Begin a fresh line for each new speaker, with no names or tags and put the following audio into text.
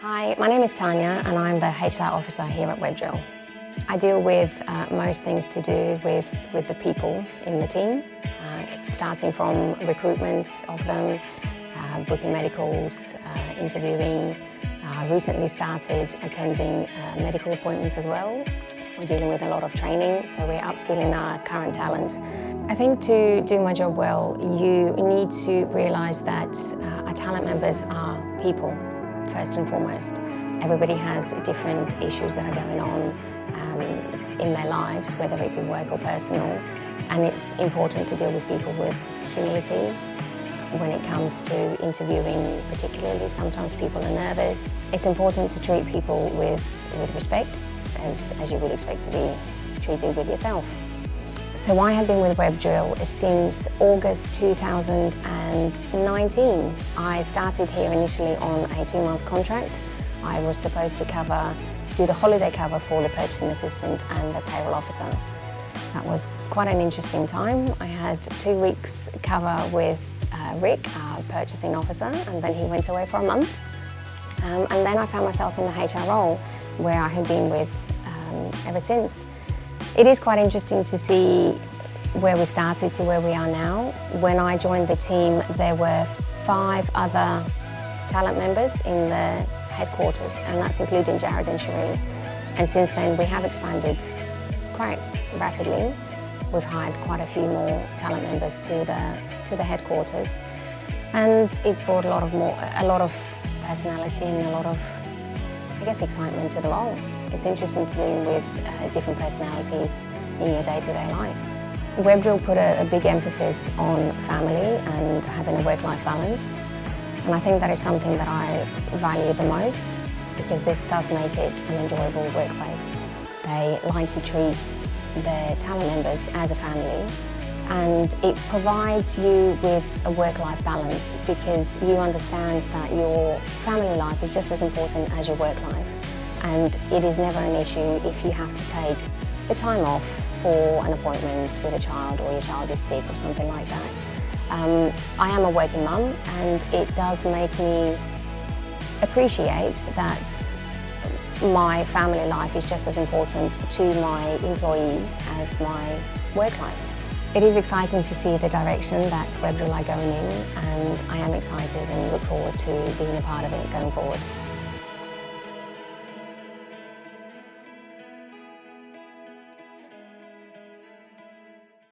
Hi, my name is Tanya and I'm the HR officer here at Webdrill. I deal with most things to do with the people in the team, starting from recruitment of them, booking medicals, interviewing. Recently started attending medical appointments as well. We're dealing with a lot of training, so we're upskilling our current talent. I think to do my job well, you need to realise that our talent members are people, first and foremost. Everybody has different issues that are going on in their lives, whether it be work or personal, and it's important to deal with people with humility. When it comes to interviewing, particularly, sometimes people are nervous. It's important to treat people with respect, as you would expect to be treated with yourself. So I have been with Webdrill since August 2019. I started here initially on a 2-month contract. I was supposed to do the holiday cover for the purchasing assistant and the payroll officer. That was quite an interesting time. I had 2 weeks cover with Rick, our purchasing officer, and then he went away for a month. And then I found myself in the HR role, where I have been with ever since. It is quite interesting to see where we started to where we are now. When I joined the team, there were 5 other talent members in the headquarters, and that's including Jared and Shireen. And since then, we have expanded quite rapidly. We've hired quite a few more talent members to the headquarters, and it's brought a lot of personality and a lot of, I guess, excitement to the role. It's interesting to deal with different personalities in your day-to-day life. Webdrill put a big emphasis on family and having a work-life balance, and I think that is something that I value the most, because this does make it an enjoyable workplace. They like to treat their talent members as a family, and it provides you with a work-life balance, because you understand that your family life is just as important as your work life, and it is never an issue if you have to take the time off for an appointment with a child, or your child is sick or something like that. I am a working mum, and it does make me appreciate that my family life is just as important to my employees as my work life. It is exciting to see the direction that Webdrill are going in, and I am excited and look forward to being a part of it going forward.